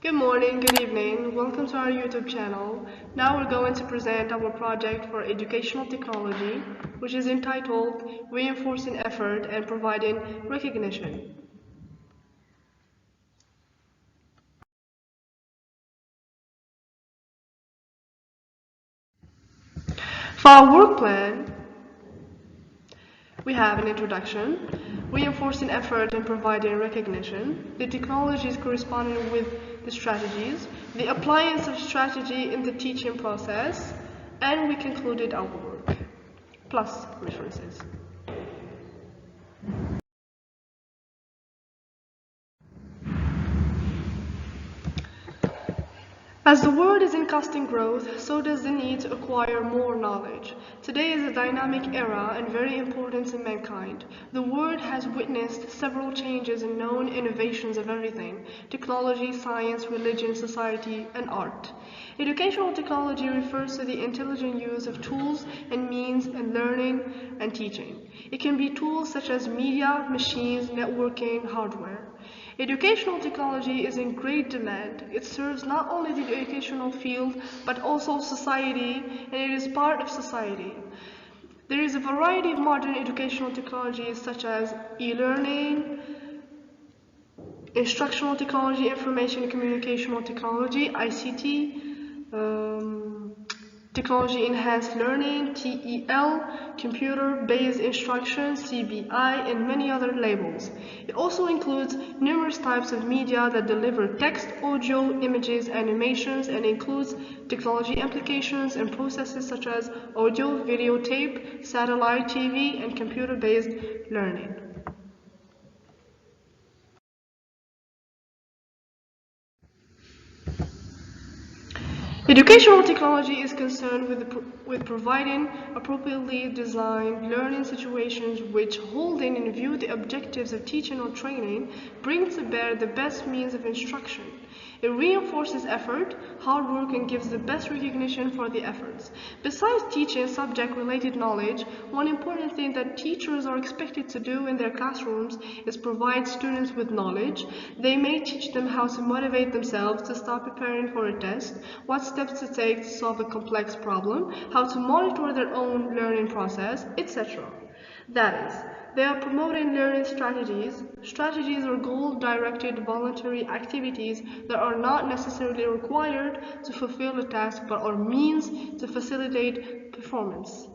Good morning, good evening. Welcome to our YouTube channel. Now we're going to present our project for educational technology, which is entitled Reinforcing Effort and Providing Recognition. For our work plan, we have an introduction, reinforcing effort and providing recognition, the technologies corresponding with the strategies, the appliance of strategy in the teaching process, and we concluded our work, plus references. As the world is in constant growth, so does the need to acquire more knowledge. Today is a dynamic era and very important to mankind. The world has witnessed several changes in known innovations of everything: technology, science, religion, society, and art. Educational technology refers to the intelligent use of tools and means in learning and teaching. It can be tools such as media, machines, networking, hardware. Educational technology is in great demand. It serves not only the educational field, but also society, and it is part of society. There is a variety of modern educational technologies such as e-learning, instructional technology, information and communicational technology, ICT, technology enhanced learning, TEL, computer-based instruction, CBI, and many other labels. It also includes numerous types of media that deliver text, audio, images, animations, and includes technology applications and processes such as audio, videotape, satellite TV, and computer-based learning. Educational technology is concerned with providing appropriately designed learning situations which, holding in view the objectives of teaching or training, bring to bear the best means of instruction. It reinforces effort, hard work, and gives the best recognition for the efforts. Besides teaching subject-related knowledge, one important thing that teachers are expected to do in their classrooms is provide students with knowledge. They may teach them how to motivate themselves to start preparing for a test, what steps to take to solve a complex problem, how to monitor their own learning process, etc. That is, they are promoting learning strategies. Strategies are goal-directed voluntary activities that are not necessarily required to fulfill a task but are means to facilitate performance.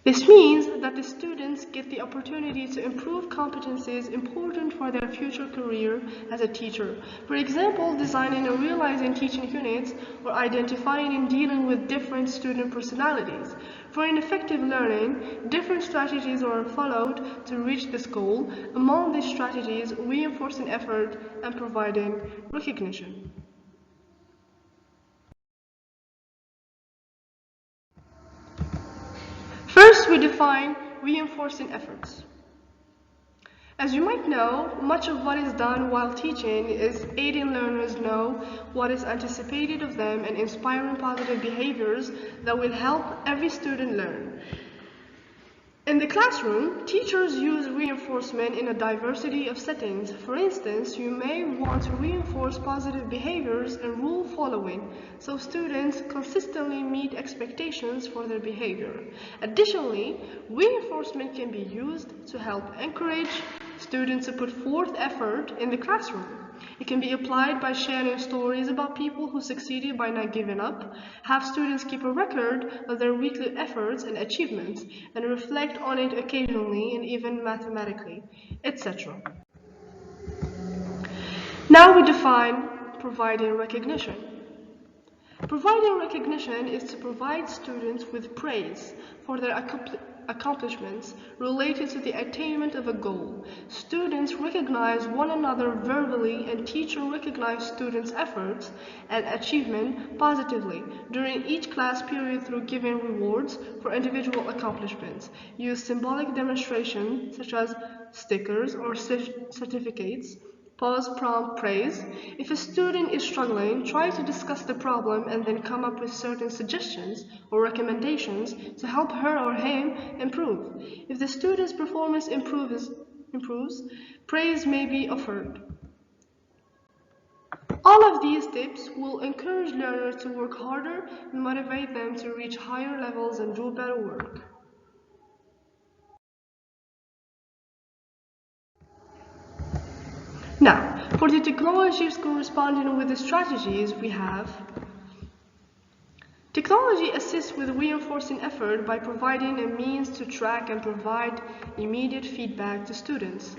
This means that the students get the opportunity to improve competencies important for their future career as a teacher. For example, designing and realizing teaching units or identifying and dealing with different student personalities. For an effective learning, different strategies are followed to reach this goal. Among these strategies, reinforcing effort and providing recognition. First, we define reinforcing efforts. As you might know, much of what is done while teaching is aiding learners know what is anticipated of them and inspiring positive behaviors that will help every student learn. In the classroom, teachers use reinforcement in a diversity of settings. For instance, you may want to reinforce positive behaviors and rule following, so students consistently meet expectations for their behavior. Additionally, reinforcement can be used to help encourage students to put forth effort in the classroom. It can be applied by sharing stories about people who succeeded by not giving up, have students keep a record of their weekly efforts and achievements, and reflect on it occasionally and even mathematically, etc. Now we define providing recognition. Providing recognition is to provide students with praise for their accomplishments related to the attainment of a goal. Students recognize one another verbally, and teachers recognize students' efforts and achievement positively during each class period through giving rewards for individual accomplishments. Use symbolic demonstrations such as stickers or certificates. Pause, prompt, praise. If a student is struggling, try to discuss the problem and then come up with certain suggestions or recommendations to help her or him improve. If the student's performance improves, praise may be offered. All of these tips will encourage learners to work harder and motivate them to reach higher levels and do better work. Now, for the technologies corresponding with the strategies we have, technology assists with reinforcing effort by providing a means to track and provide immediate feedback to students.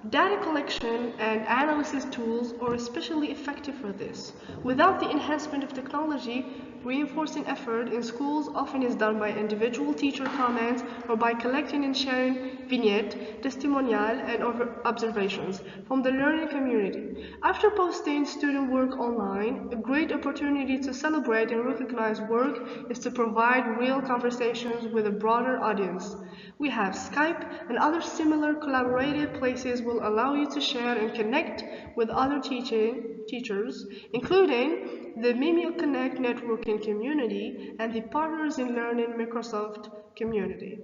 Data collection and analysis tools are especially effective for this. Without the enhancement of technology, reinforcing effort in schools often is done by individual teacher comments or by collecting and sharing vignette, testimonial, and observations from the learning community. After posting student work online, a great opportunity to celebrate and recognize work is to provide real conversations with a broader audience. We have Skype and other similar collaborative places will allow you to share and connect with other teachers, including the Mimio Connect networking community and the Partners in Learning Microsoft community.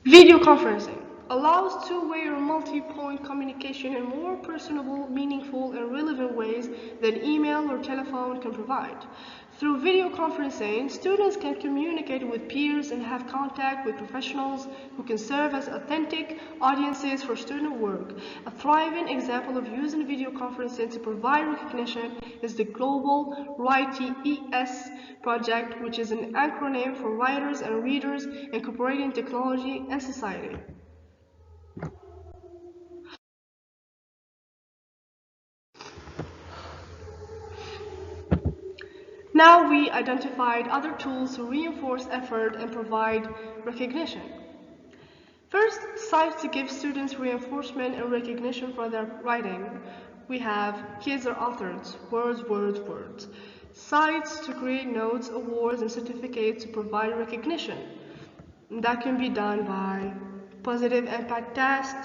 Video conferencing allows two-way or multi-point communication in more personable, meaningful, and relevant ways than email or telephone can provide. Through video conferencing, students can communicate with peers and have contact with professionals who can serve as authentic audiences for student work. A thriving example of using video conferencing to provide recognition is the Global WriteES project, which is an acronym for Writers and Readers Incorporating Technology and Society. Now we identified other tools to reinforce effort and provide recognition. First, sites to give students reinforcement and recognition for their writing. We have Kids Are Authors, words, words, words. Sites to create notes, awards, and certificates to provide recognition. That can be done by Positive Impact Test,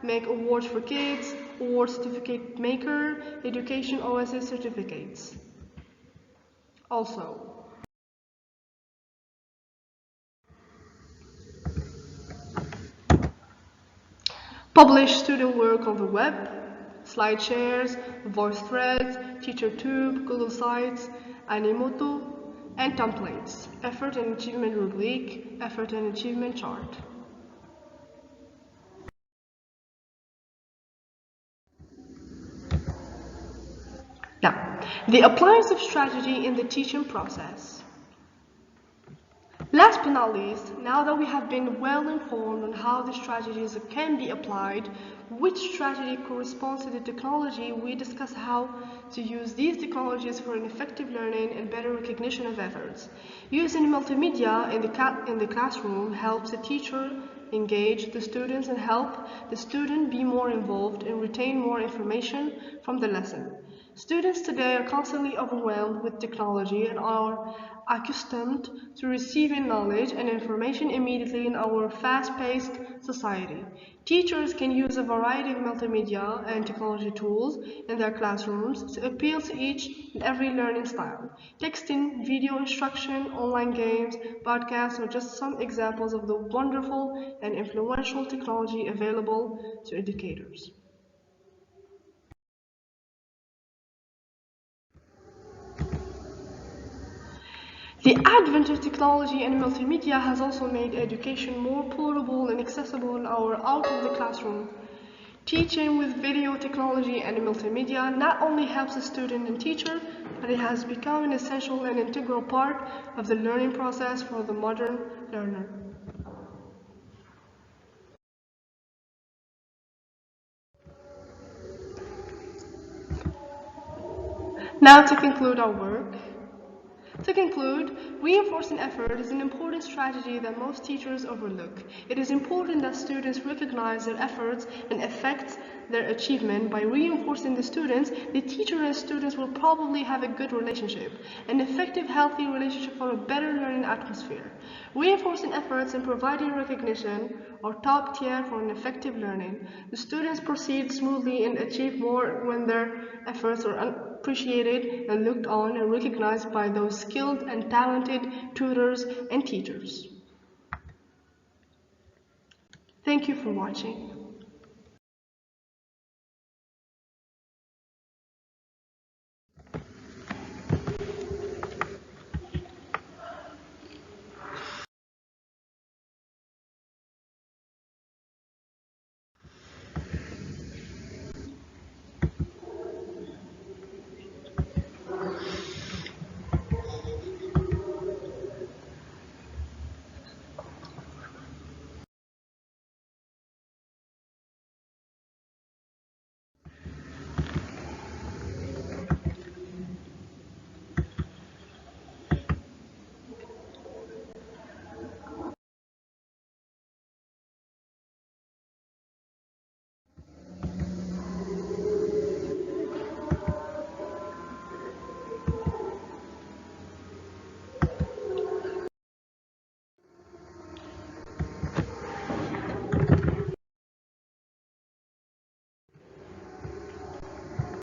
Make Awards for Kids, Award Certificate Maker, Education OSS certificates. Also, publish student work on the web, slide shares, voice threads, TeacherTube, Google Sites, Animoto, and templates, effort and achievement rubric, effort and achievement chart. Now, the appliance of strategy in the teaching process. Last but not least, now that we have been well informed on how the strategies can be applied, which strategy corresponds to the technology, we discuss how to use these technologies for an effective learning and better recognition of efforts. Using multimedia in the classroom helps the teacher engage the students and help the student be more involved and retain more information from the lesson. Students today are constantly overwhelmed with technology and are accustomed to receiving knowledge and information immediately in our fast-paced society. Teachers can use a variety of multimedia and technology tools in their classrooms to appeal to each and every learning style. Texting, video instruction, online games, podcasts are just some examples of the wonderful and influential technology available to educators. The advent of technology and multimedia has also made education more portable and accessible in our out of the classroom. Teaching with video technology and multimedia not only helps the student and teacher, but it has become an essential and integral part of the learning process for the modern learner. Now to conclude our work. To conclude, reinforcing effort is an important strategy that most teachers overlook. It is important that students recognize their efforts and affect their achievement. By reinforcing the students, the teacher and students will probably have a good relationship, an effective, healthy relationship for a better learning atmosphere. Reinforcing efforts and providing recognition are top tier for an effective learning. The students proceed smoothly and achieve more when their efforts are appreciated and looked on and recognized by those skilled and talented tutors and teachers. Thank you for watching.